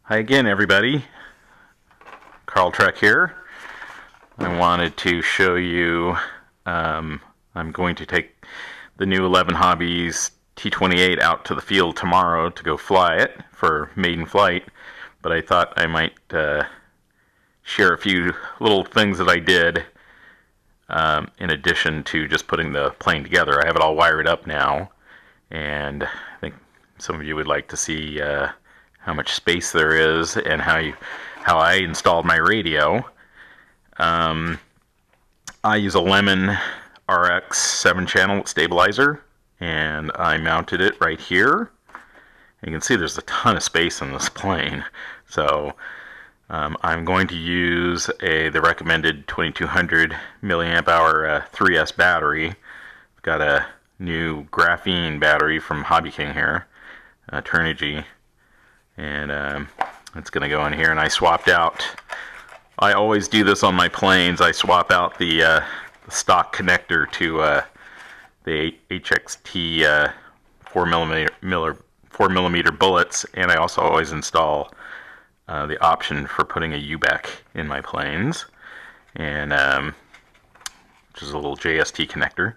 Hi again, everybody. Carl Trek here. I wanted to show you, I'm going to take the new 11 Hobbies T-28 out to the field tomorrow to go fly it for maiden flight, but I thought I might share a few little things that I did in addition to just putting the plane together. I have it all wired up now, and I think some of you would like to see how much space there is and how I installed my radio. I use a Lemon RX 7-channel stabilizer, and I mounted it right here. You can see there's a ton of space in this plane. So I'm going to use the recommended 2200 milliamp hour 3S battery. I've got a new graphene battery from Hobby King here, Turnigy, and it's going to go in here. And I swapped out, I always do this on my planes, I swap out the stock connector to the HXT 4mm bullets, and I also always install the option for putting a UBEC in my planes, and which is a little JST connector.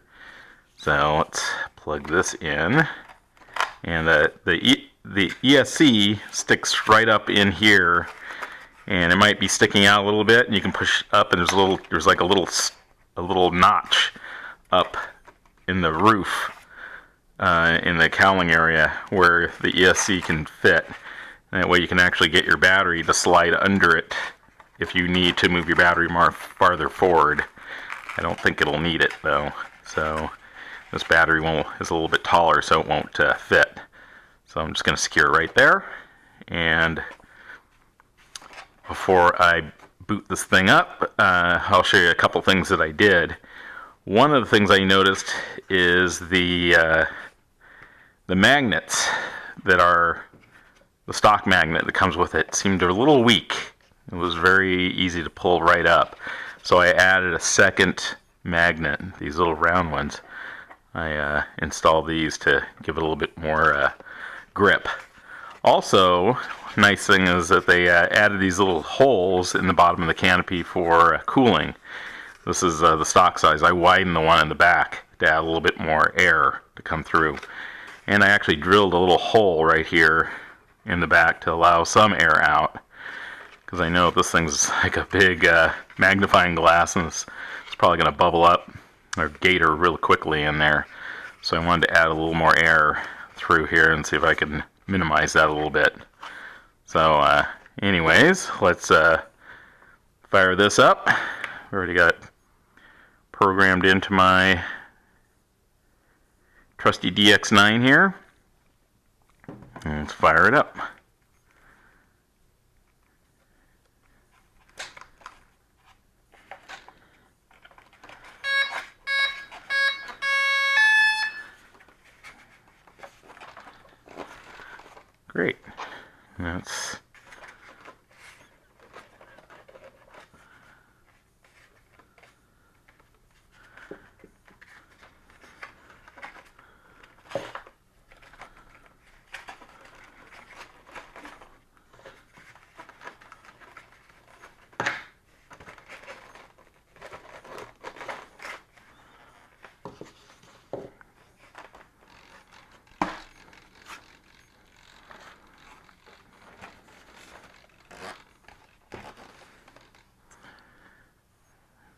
So let's plug this in, and the ESC sticks right up in here, and it might be sticking out a little bit, and you can push up, and there's like a little notch up in the roof, in the cowling area where the ESC can fit. And that way you can actually get your battery to slide under it if you need to move your battery farther forward. I don't think it'll need it though. So this battery is a little bit taller, so it won't fit. So I'm just going to secure it right there. And before I boot this thing up, I'll show you a couple things that I did. One of the things I noticed is the magnets that are the stock magnet that comes with it seemed a little weak. It was very easy to pull right up. So I added a second magnet, these little round ones. I installed these to give it a little bit more grip. Also, nice thing is that they added these little holes in the bottom of the canopy for cooling. This is the stock size. I widened the one in the back to add a little bit more air to come through. And I actually drilled a little hole right here in the back to allow some air out, because I know this thing's like a big magnifying glass, and it's probably going to bubble up or gator real quickly in there. So I wanted to add a little more air through here and see if I can minimize that a little bit. So anyways, let's fire this up. I've already got it programmed into my trusty DX9 here. And let's fire it up. Great. That's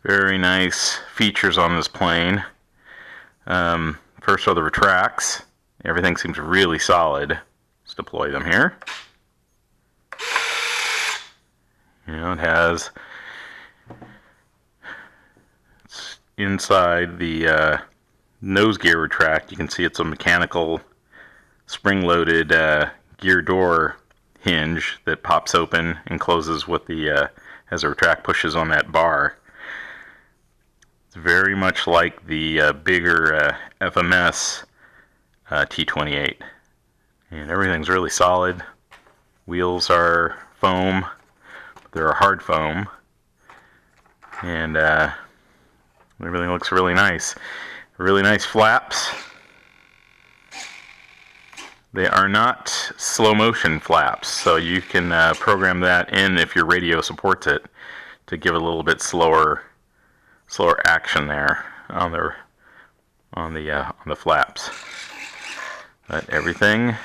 very nice features on this plane. First are the retracts. Everything seems really solid. Let's deploy them here. You know, it's inside the nose gear retract. You can see it's a mechanical spring-loaded gear door hinge that pops open and closes with the as the retract pushes on that bar. It's very much like the bigger FMS T-28, and everything's really solid. Wheels are foam, but they're hard foam, and everything looks really nice. Really nice flaps. They are not slow motion flaps, so you can program that in if your radio supports it to give it a little bit slower action there on the flaps. But everything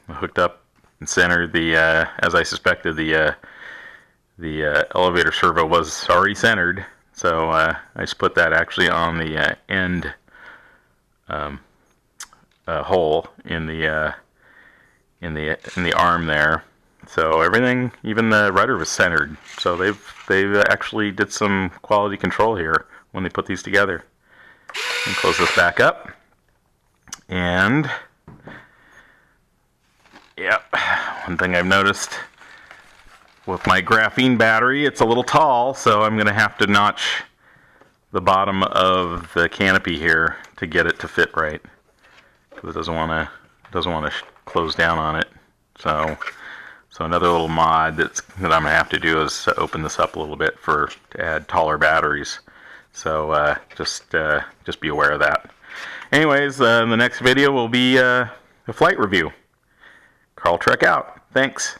hooked up and centered. As I suspected, the elevator servo was already centered, so I just put that actually on the end hole in the arm there. So everything, even the rudder, was centered. So they've actually did some quality control here when they put these together. And close this back up. And yeah, one thing I've noticed with my graphene battery, it's a little tall, so I'm going to have to notch the bottom of the canopy here to get it to fit right, because it doesn't want to close down on it. So another little mod that I'm going to have to do is open this up a little bit to add taller batteries. So just be aware of that. Anyways, the next video will be a flight review. Carl Trek out. Thanks.